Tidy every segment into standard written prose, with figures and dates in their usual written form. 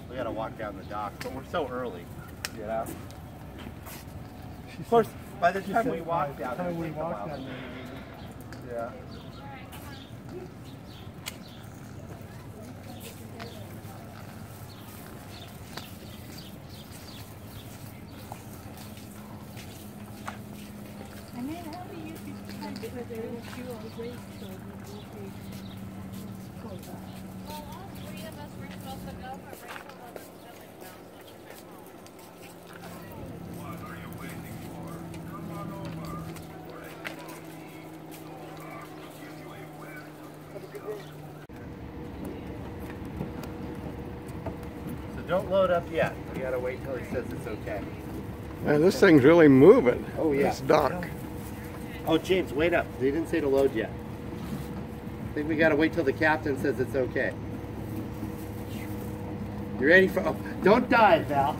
We gotta walk down the dock, but we're so early, you know. Of course, by the time we walk down there, we take a while. Yeah. And then how do you decide whether it's you or grandchildren will be called up? Well, all three of us were supposed to go, but Rachel wasn't feeling well, so she went home. What are you waiting for? Come on over. So don't load up yet. We gotta wait till he says it's okay. Man, this thing's really moving. Oh yeah. This dock. Oh, James, wait up. They didn't say to load yet. I think we gotta wait till the captain says it's okay. You ready for? Oh, don't dive, Val.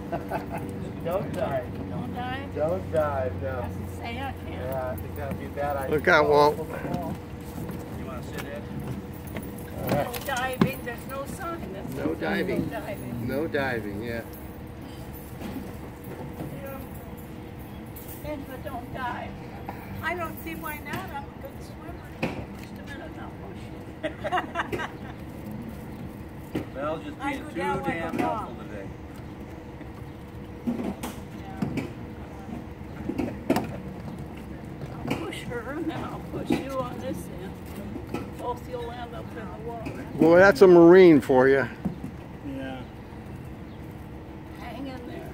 Don't dive. Don't dive? Don't dive. No. Doesn't say I can't. Yeah, I think that'd be a bad idea. Look out, Walt. You want to sit in? No diving. There's no sign. That's No diving. No diving. No diving. Yeah. And but don't dive. I don't see why not. I'm a good swimmer. Just a minute, I'll push you. Val's just I being go too down like a damn rock. helpful today. I'll push her and then I'll push you on this end. Both you'll end up in the water. Well, that's a Marine for you. Yeah. Hang in there.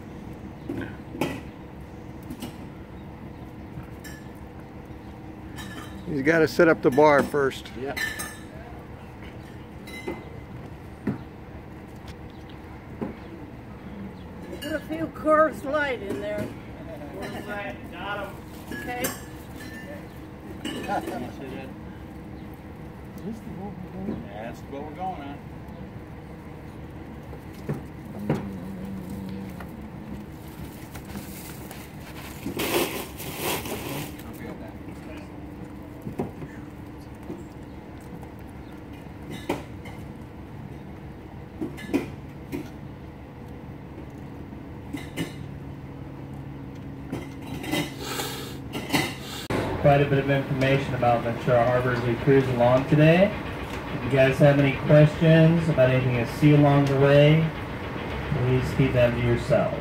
He's got to set up the bar first. Yep. Put a few Coors Light in there. Got him. Okay? Yeah, that's what we're going on. Quite a bit of information about Ventura Harbor as we cruise along today. If you guys have any questions about anything you see along the way, please keep them to yourselves.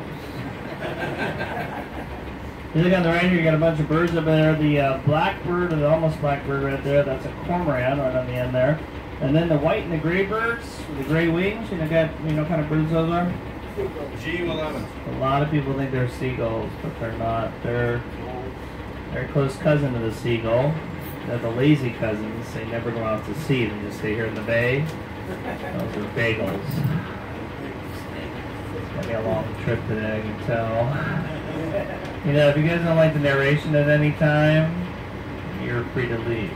You look on the right here, you got a bunch of birds up there. The blackbird, or the almost blackbird right there, that's a cormorant right on the end there. And then the white and the gray birds with the gray wings, you know what kind of birds those are? G11. A lot of people think they're seagulls, but they're not. They're a close cousin to the seagull. They're the lazy cousins. They never go out to sea. They just stay here in the bay. Those are bagels. It's gonna be a long trip today, I can tell. You know, if you guys don't like the narration at any time, you're free to leave.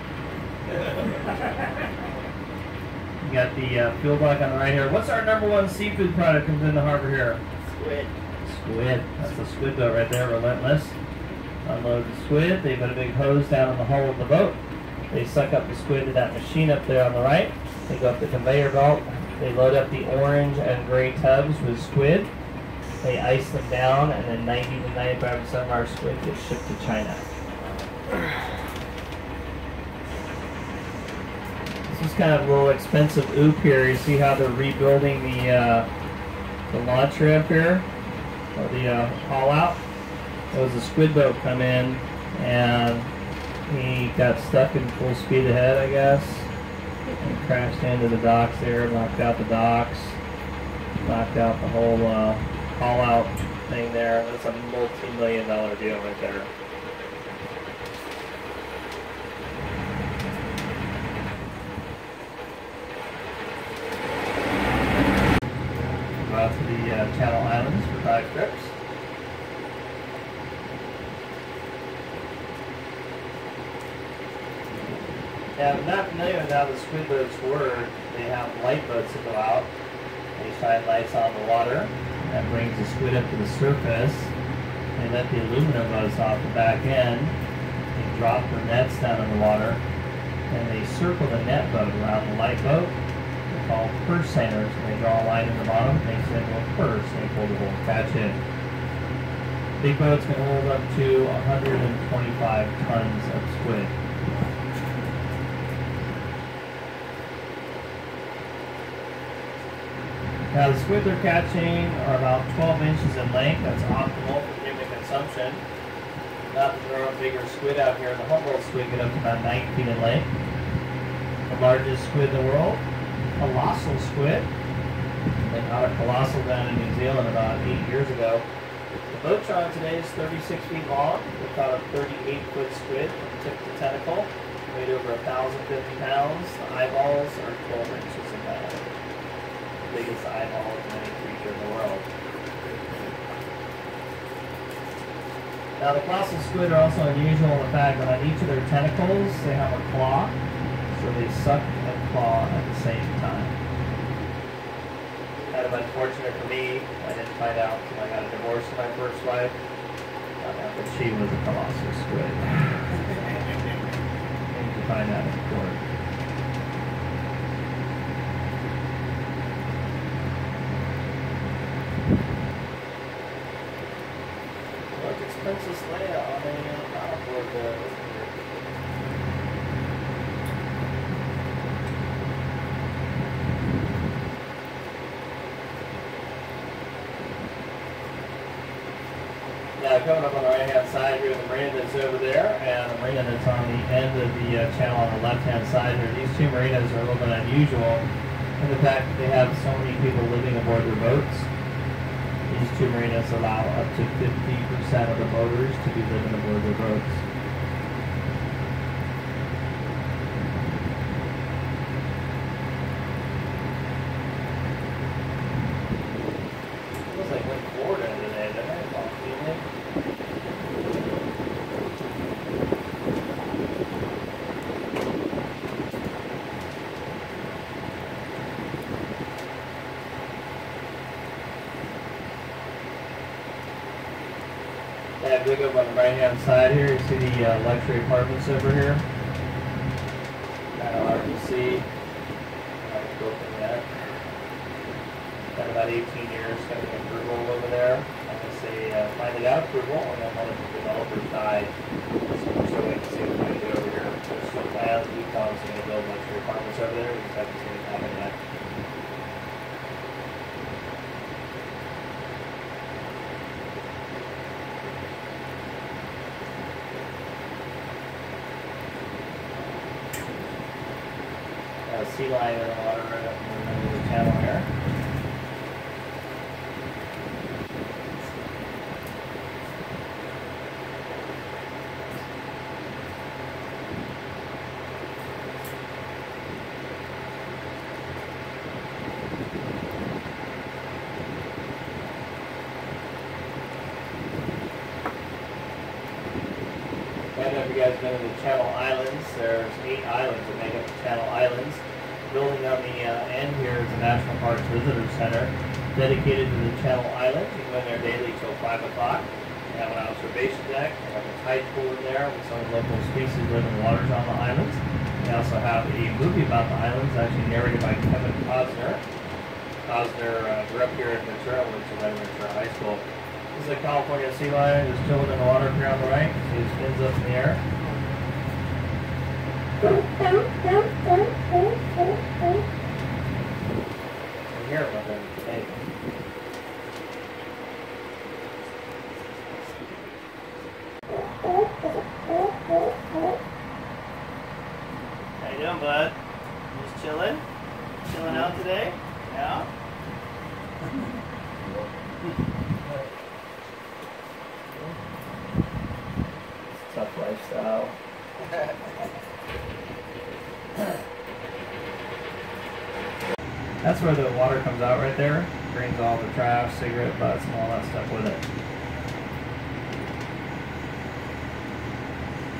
You got the fuel block on the right here. What's our #1 seafood product comes in the harbor here? Squid. Squid. That's the squid boat right there, Relentless. Unload the squid. They put a big hose down in the hull of the boat. They suck up the squid to that machine up there on the right. They go up the conveyor belt. They load up the orange and gray tubs with squid. They ice them down, and then 90 to 95% of our squid gets shipped to China. This is kind of a little expensive oop here. You see how they're rebuilding the launch ramp here, or the haul out. There was a squid boat come in, and he got stuck in full speed ahead, I guess, and crashed into the docks there, knocked out the docks, knocked out the whole haul out thing there. That's a multi-million-dollar deal right there. Go out to the Channel Islands for 5 trips. Yeah, I'm not familiar with how the squid boats work. They have light boats that go out. They shine lights on the water. That brings the squid up to the surface. They let the aluminum boats off the back end. They drop their nets down in the water. And they circle the net boat around the light boat. They called purse seiners, and they draw a line in the bottom, makes it into a purse, and they pull the whole catch in. Big boats can hold up to 125 tons of squid. Now the squid they're catching are about 12 inches in length. That's optimal for human consumption. Not that there are bigger squid out here. The Humboldt squid get up to about 9 feet in length. The largest squid in the world, colossal squid. They caught a colossal down in New Zealand about 8 years ago. The boat you're on today is 36 feet long. We caught a 38-foot squid from tip to tentacle, weighed over 1,050 pounds. The eyeballs are 12 inches in diameter. The biggest eyeball of any creature in the world. Now the colossal squid are also unusual in the fact that on each of their tentacles they have a claw, so they suck and claw at the same time. Kind of unfortunate for me, I didn't find out until I got a divorce with my first wife, but she was a colossal squid. I need to find out in court. Look, it's Princess Leia on the battlefield there. Now coming up on the right hand side here, the marina that's over there, and the marina that's on the end of the channel on the left hand side here. These two marinas are a little bit unusual in the fact that they have so many people living aboard their boats. These two marinas allow up to 50% of the boaters to be living aboard their boats. Looks like went Florida today, didn't it? All feeling. Yeah, big up on the right hand side here, you see the luxury apartments over here. Kind of hard to see. I haven't built them yet. Got about 18 years, got the approval over there. I'm going to say finally got approval, and then one of the developers died. So we're still waiting to see what we're going to do over here. There's still plans, we've promised to build luxury apartments over there. We just haven't seen it happen yet. Sea lion in the water right up in the middle of the channel here. I don't know if you guys have been to the Channel Islands. There's 8 islands that make up the Channel Islands. Building on the end here is the National Parks Visitor Center, dedicated to the Channel Islands. You can go in there daily till 5 o'clock. They have an observation deck. They have a tide pool in there with some local species live in the waters on the islands. They also have a movie about the islands, actually narrated by Kevin Costner. Costner grew up here in Ventura, went to Ventura High School. This is a California sea lion just chilling in the water here on the right. See his fins up in the air. I hear about them today. How you doing, bud? Just chilling? Chilling out today? Yeah? Tough lifestyle. That's where the water comes out right there. Brings all the trash, cigarette butts, and all that stuff with it.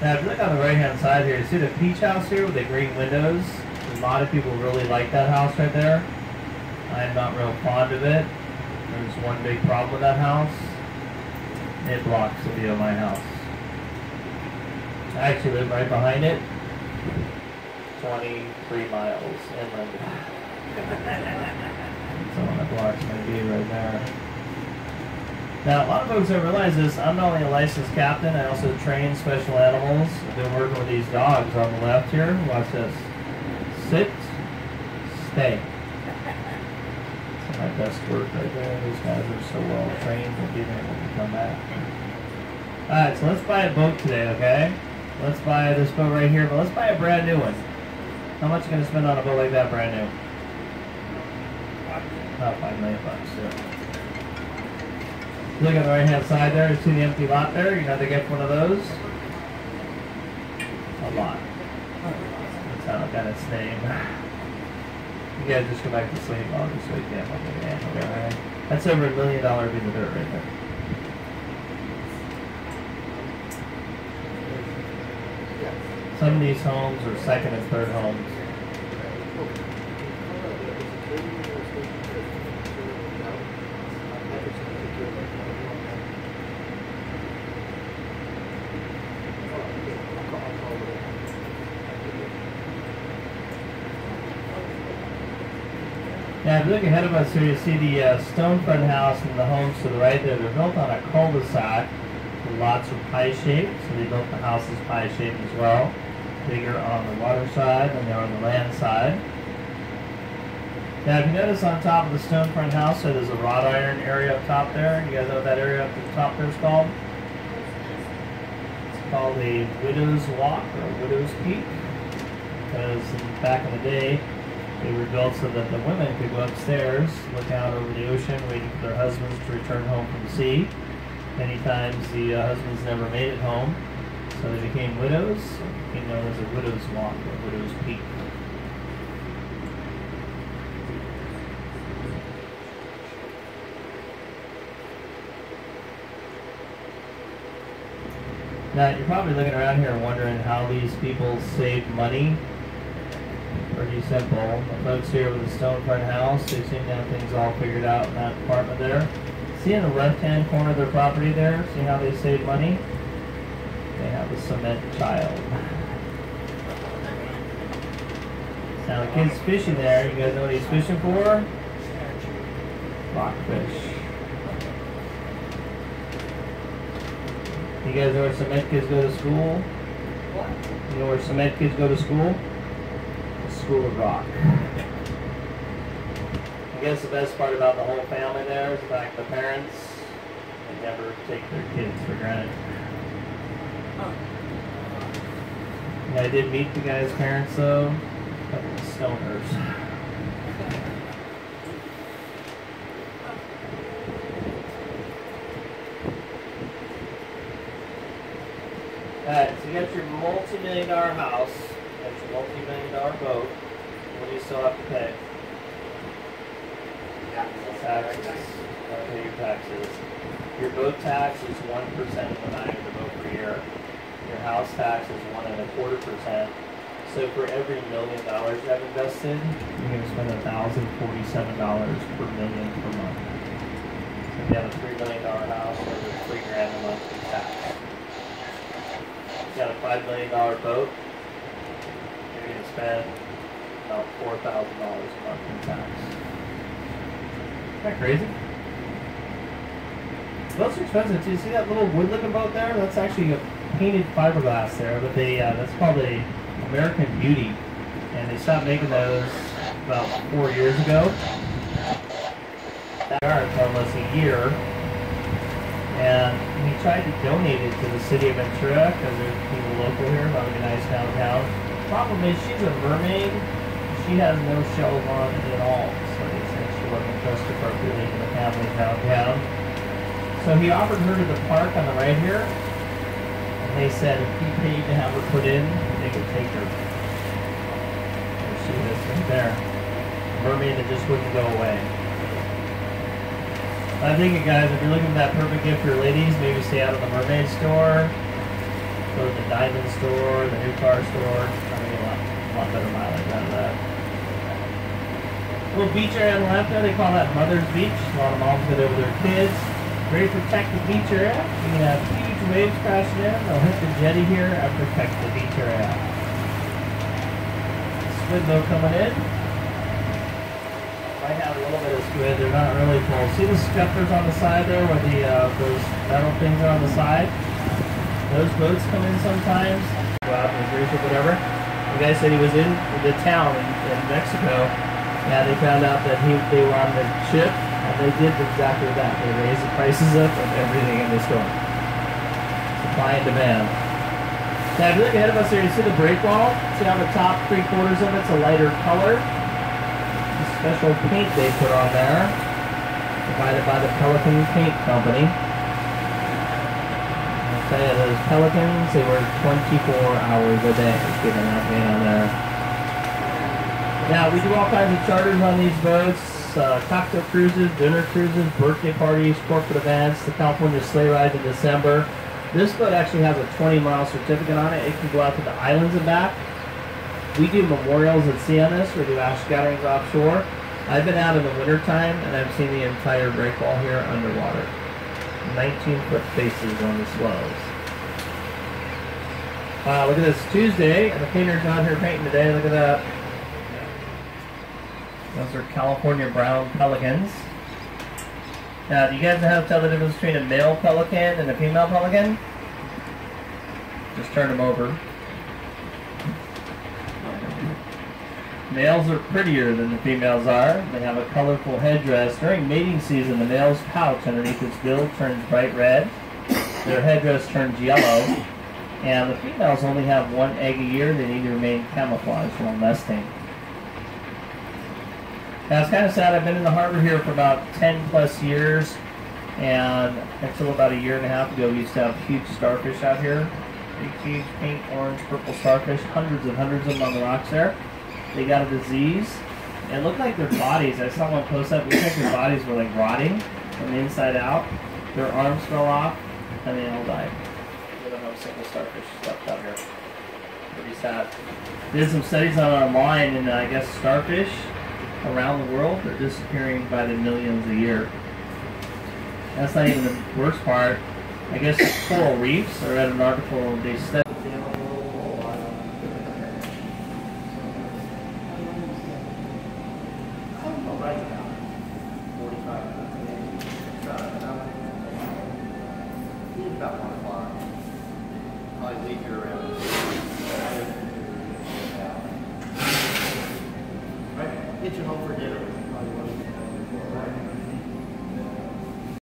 Now, if you look on the right hand side here, you see the beach house here with the green windows? A lot of people really like that house right there. I'm not real fond of it. There's one big problem with that house. It blocks the view of my house. I actually live right behind it. 23 miles inland. So on the block's going to be right there. Now, a lot of folks don't realize this. I'm not only a licensed captain, I also train special animals. I've been working with these dogs on the left here. Watch this. Sit, stay. That's my best work right there. These guys are so well trained that being able to come back. Alright, so let's buy a boat today, okay? Let's buy this boat right here, but let's buy a brand new one. How much are you going to spend on a boat like that brand new? About $5 million bucks, yeah. Look at the right hand side there, see the empty lot there? You know they get one of those? A lot. That's how it got its name. You guys just go back to sleep. I'll just wake you up. Okay. That's over $1 million piece of dirt right there. Some of these homes are second and third homes. Now, if you look ahead of us here, you see the stone front house and the homes to the right there. They're built on a cul-de-sac. The lots are pie-shaped, so they built the houses pie-shaped as well. Bigger on the water side than they are on the land side. Now, if you notice on top of the stone front house, so there's a wrought iron area up top there. You guys know what that area up at the top there is called? It's called a Widow's Walk or Widow's Peak, because back in the day, they were built so that the women could go upstairs, look out over the ocean, waiting for their husbands to return home from the sea. Many times the husbands never made it home, so they became widows. It became known as a widow's walk or widow's peak. Now, you're probably looking around here wondering how these people save money. Pretty simple. The folks here with the stone front house, they seem to have things all figured out in that department there. See in the left-hand corner of their property there? See how they save money? They have a cement child. Now the kid's fishing there. You guys know what he's fishing for? Rockfish. You guys know where cement kids go to school? You know where cement kids go to school? The School of Rock. I guess the best part about the whole family there is the fact the parents, they never take their kids for granted. Yeah, I did meet the guy's parents though. A couple of stoners. Alright, so you got your multi-million-dollar house, that's your multi-million-dollar boat. What do you still have to pay? Taxes. Don't pay your taxes. Your boat tax is 1% of the value of the boat per year. Your house tax is 1.25%. So for every $1 million you have invested, you're going to spend $1,047 per million per month. So if you have a $3 million house, over $3 grand a month in tax. If you got a $5 million boat, you're going to spend about $4,000 a month in tax. Isn't that crazy? Boats are expensive too. See that little wood-looking boat there? That's actually a painted fiberglass there, but they that's called a American Beauty, and they stopped making those about 4 years ago. That are for almost a year, and he tried to donate it to the city of Ventura because there's people local here, probably a nice downtown. Problem is, she's a mermaid. She has no shells on it at all, so they said she wasn't dressed appropriately for the family downtown. So he offered her to the park on the right here, and they said if he paid to have her put in, they could take her. There she is right there. Mermaid that just wouldn't go away. I'm thinking, guys, if you're looking for that perfect gift for your ladies, maybe stay out of the mermaid store, go to the diamond store, the new car store. I mean, a lot better mileage out of that. Little beach area on the left there, they call that Mother's Beach. A lot of moms get over their kids. Very protected beach area. You can have huge waves crashing in. They'll hit the jetty here and protect the beach area. Squid boat coming in. I have a little bit of squid. They're not really full. See the scuppers on the side there where the those metal things are on the side? Those boats come in sometimes. Go out in the grease or whatever. The guy said he was in the town in Mexico. Yeah, they found out that they were on the ship, and they did exactly that. They raised the prices up of everything in the store. Supply and demand. Now, if you look ahead of us here, you see the brake wall? See how the top 3/4 of it's a lighter color? The special paint they put on there, provided by the Pelican Paint Company. I'll tell you, those Pelicans, they work 24 hours a day giving that paint on there. Now, we do all kinds of charters on these boats. Cocktail cruises, dinner cruises, birthday parties, corporate events, the California sleigh ride in December. This boat actually has a 20-mile certificate on it. It can go out to the islands and back. We do memorials at sea on this. We do ash gatherings offshore. I've been out in the wintertime, and I've seen the entire break wall here underwater. 19-foot faces on the swells. Look at this, Tuesday, and the painter's not here painting today. Look at that. Those are California brown pelicans. Now, do you guys know how to tell the difference between a male pelican and a female pelican? Just turn them over. Males are prettier than the females are. They have a colorful headdress. During mating season, the male's pouch underneath its bill turns bright red. Their headdress turns yellow. And the females only have 1 egg a year. They need to remain camouflaged while nesting. Now, it's kind of sad. I've been in the harbor here for about 10 plus years, and until about 1.5 years ago, we used to have huge starfish out here. Big, huge pink, orange, purple starfish, hundreds of them on the rocks there. They got a disease. It looked like their bodies, I saw one close up, it looked like their bodies were like rotting from the inside out. Their arms fell off, and they all died. We don't have a single starfish left out here. Pretty sad. Did some studies on online, and I guess starfish around the world are disappearing by the millions a year. That's not even the worst part. I guess coral reefs, I read an article, they studied about 1 o'clock. Probably leave here around